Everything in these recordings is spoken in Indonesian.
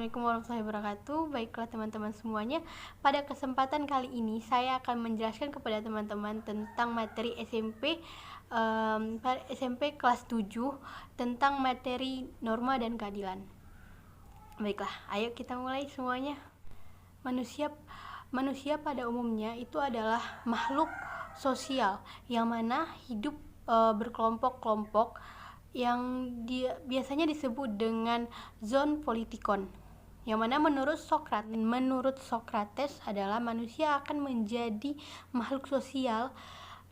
Assalamualaikum warahmatullahi wabarakatuh. Baiklah teman-teman semuanya, pada kesempatan kali ini saya akan menjelaskan kepada teman-teman tentang materi SMP kelas 7 tentang materi norma dan keadilan. Baiklah, ayo kita mulai semuanya. Manusia pada umumnya itu adalah makhluk sosial yang mana hidup berkelompok-kelompok yang biasanya disebut dengan zon politikon, yang mana menurut Sokrates adalah manusia akan menjadi makhluk sosial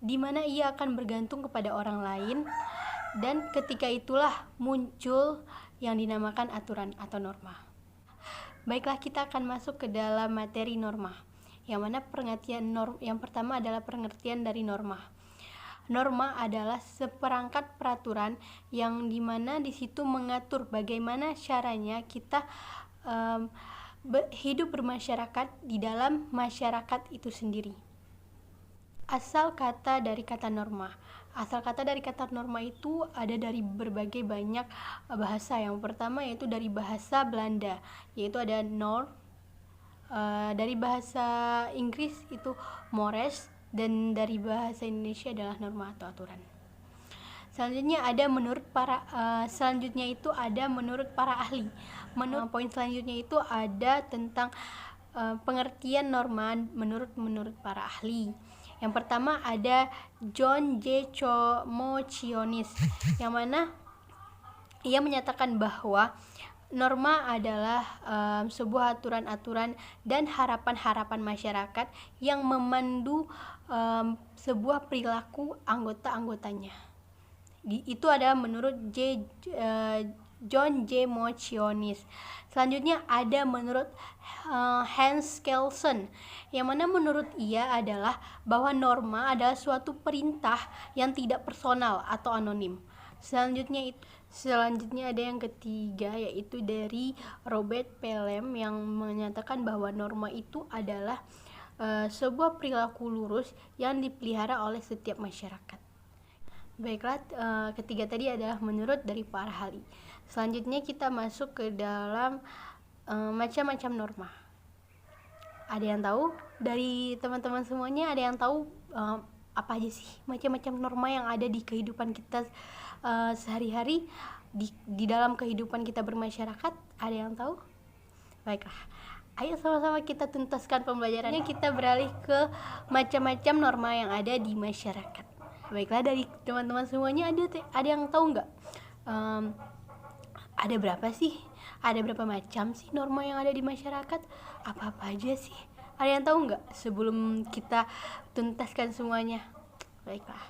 di mana ia akan bergantung kepada orang lain, dan ketika itulah muncul yang dinamakan aturan atau norma. Baiklah, kita akan masuk ke dalam materi norma, yang mana yang pertama adalah pengertian dari norma. Norma adalah seperangkat peraturan yang dimana di situ mengatur bagaimana caranya kita hidup bermasyarakat di dalam masyarakat itu sendiri. Asal kata dari kata norma itu ada dari berbagai banyak bahasa. Yang pertama yaitu dari bahasa Belanda, yaitu ada norm, dari bahasa Inggris itu mores, dan dari bahasa Indonesia adalah norma atau aturan. Selanjutnya menurut para ahli. Poin selanjutnya itu ada tentang pengertian norma menurut para ahli. Yang pertama ada John J. Mocionis, yang mana ia menyatakan bahwa norma adalah sebuah aturan-aturan dan harapan-harapan masyarakat yang memandu sebuah perilaku anggota-anggotanya. Itu adalah menurut John J. Mocionis. Selanjutnya ada menurut Hans Kelsen, yang mana menurut ia adalah bahwa norma adalah suatu perintah yang tidak personal atau anonim. Selanjutnya ada yang ketiga, yaitu dari Robert Pelem, yang menyatakan bahwa norma itu adalah sebuah perilaku lurus yang dipelihara oleh setiap masyarakat. Baiklah, ketiga tadi adalah menurut dari para ahli. Selanjutnya kita masuk ke dalam macam-macam norma. Ada yang tahu? Dari teman-teman semuanya ada yang tahu apa aja sih macam-macam norma yang ada di kehidupan kita sehari-hari, di dalam kehidupan kita bermasyarakat? Ada yang tahu? Baiklah, ayo sama-sama kita tuntaskan pembelajarannya. Kita beralih ke macam-macam norma yang ada di masyarakat. Baiklah, dari teman-teman semuanya ada yang tahu nggak? Ada berapa sih? Ada berapa macam sih norma yang ada di masyarakat? Apa-apa aja sih? Ada yang tahu nggak sebelum kita tuntaskan semuanya? Baiklah,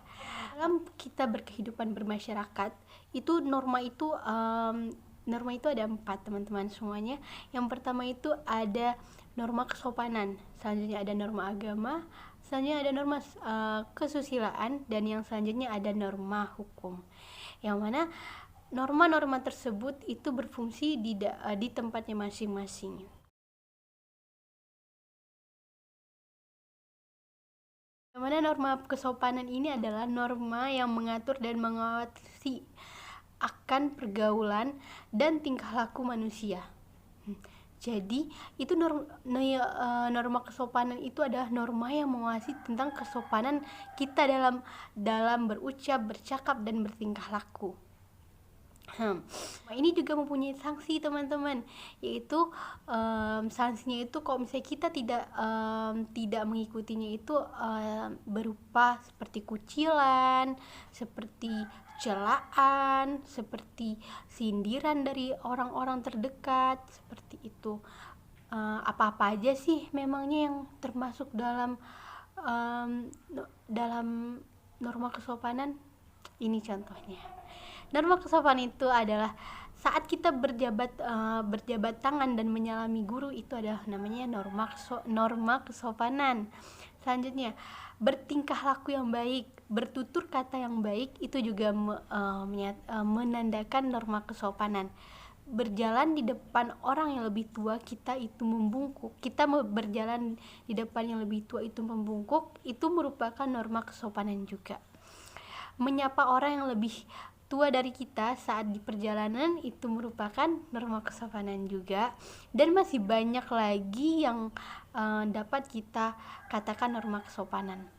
dalam kita berkehidupan bermasyarakat itu norma itu ada 4, teman-teman semuanya. Yang pertama itu ada norma kesopanan, selanjutnya ada norma agama, selanjutnya ada norma kesusilaan, dan yang selanjutnya ada norma hukum. Yang mana norma-norma tersebut itu berfungsi di tempatnya masing-masing. Yang mana norma kesopanan ini adalah norma yang mengatur dan mengawasi akan pergaulan dan tingkah laku manusia. Jadi itu norma kesopanan itu adalah norma yang mengawasi tentang kesopanan kita dalam berucap, bercakap, dan bertingkah laku. Ini juga mempunyai sanksi, teman-teman, yaitu sanksinya itu kalau misalnya kita tidak mengikutinya itu berupa seperti kucilan, seperti celaan, seperti sindiran dari orang-orang terdekat, seperti itu. Apa-apa aja sih memangnya yang termasuk dalam norma kesopanan? Ini contohnya. Norma kesopanan itu adalah saat kita berjabat tangan dan menyalami guru, itu adalah namanya norma kesopanan. Selanjutnya, bertingkah laku yang baik, bertutur kata yang baik, itu juga menandakan norma kesopanan. Berjalan di depan orang yang lebih tua, kita itu membungkuk. Kita berjalan di depan yang lebih tua itu membungkuk, itu merupakan norma kesopanan juga. Menyapa orang yang lebih tua dari kita saat di perjalanan itu merupakan norma kesopanan juga, dan masih banyak lagi yang dapat kita katakan norma kesopanan.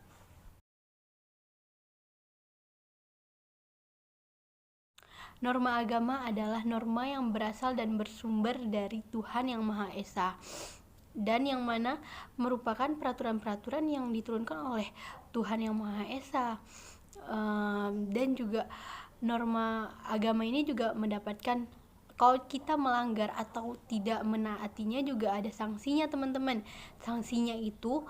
Norma agama adalah norma yang berasal dan bersumber dari Tuhan Yang Maha Esa, dan yang mana merupakan peraturan-peraturan yang diturunkan oleh Tuhan Yang Maha Esa. Dan juga norma agama ini juga mendapatkan, kalau kita melanggar atau tidak menaatinya juga ada sanksinya teman-teman. Sanksinya itu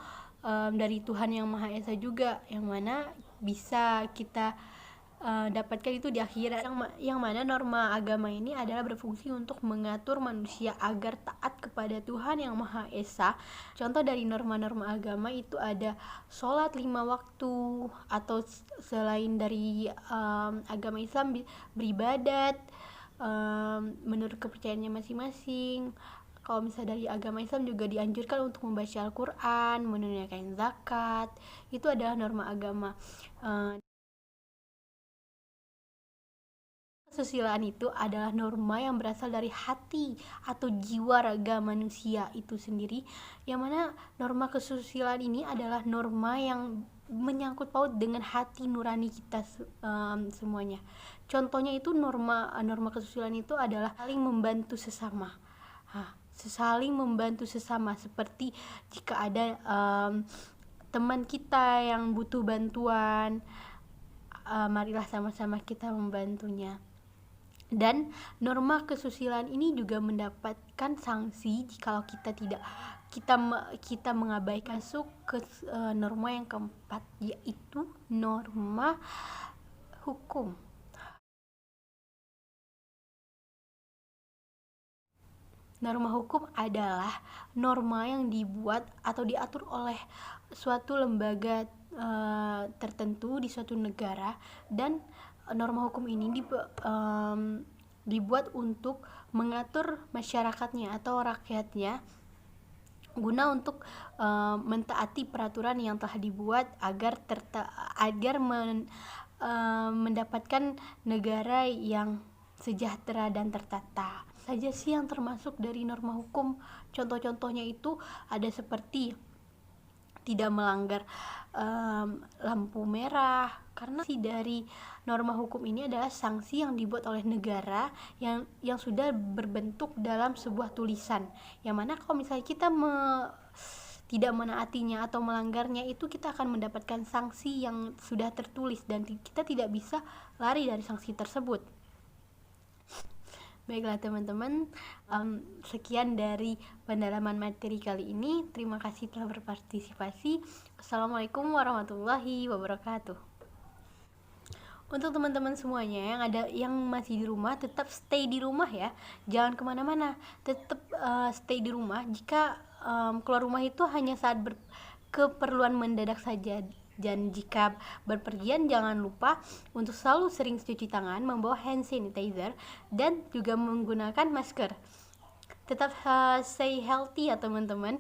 dari Tuhan Yang Maha Esa juga, yang mana bisa kita dapatkan itu di akhirat, yang mana norma agama ini adalah berfungsi untuk mengatur manusia agar taat kepada Tuhan Yang Maha Esa. Contoh dari norma-norma agama itu ada sholat 5 waktu, atau selain dari agama Islam beribadat menurut kepercayaannya masing-masing. Kalau misalnya dari agama Islam juga dianjurkan untuk membaca Al-Quran, menunaikan zakat. Itu adalah norma agama. Kesusilaan itu adalah norma yang berasal dari hati atau jiwa raga manusia itu sendiri, yang mana norma kesusilaan ini adalah norma yang menyangkut paut dengan hati nurani kita semuanya. Contohnya itu norma kesusilaan itu adalah saling membantu sesama. Saling membantu sesama, seperti jika ada teman kita yang butuh bantuan, marilah sama-sama kita membantunya. Dan norma kesusilaan ini juga mendapatkan sanksi jika kita mengabaikan. Masuk ke norma yang keempat, yaitu norma hukum. Norma hukum adalah norma yang dibuat atau diatur oleh suatu lembaga tertentu di suatu negara, dan norma hukum ini dibuat untuk mengatur masyarakatnya atau rakyatnya guna untuk mentaati peraturan yang telah dibuat agar mendapatkan negara yang sejahtera dan tertata. Saja sih yang termasuk dari norma hukum. Contoh-contohnya itu ada seperti tidak melanggar lampu merah, karena dari norma hukum ini adalah sanksi yang dibuat oleh negara yang sudah berbentuk dalam sebuah tulisan, yang mana kalau misalnya kita tidak menaatinya atau melanggarnya, itu kita akan mendapatkan sanksi yang sudah tertulis dan kita tidak bisa lari dari sanksi tersebut. Baiklah teman-teman, sekian dari pendalaman materi kali ini. Terima kasih telah berpartisipasi. Assalamualaikum warahmatullahi wabarakatuh. Untuk teman-teman semuanya yang masih di rumah, tetap stay di rumah ya, jangan kemana-mana, tetap stay di rumah. Jika keluar rumah itu hanya saat keperluan mendadak saja. Dan jika berpergian, jangan lupa untuk selalu sering cuci tangan, membawa hand sanitizer, dan juga menggunakan masker. Tetap stay healthy ya teman-teman.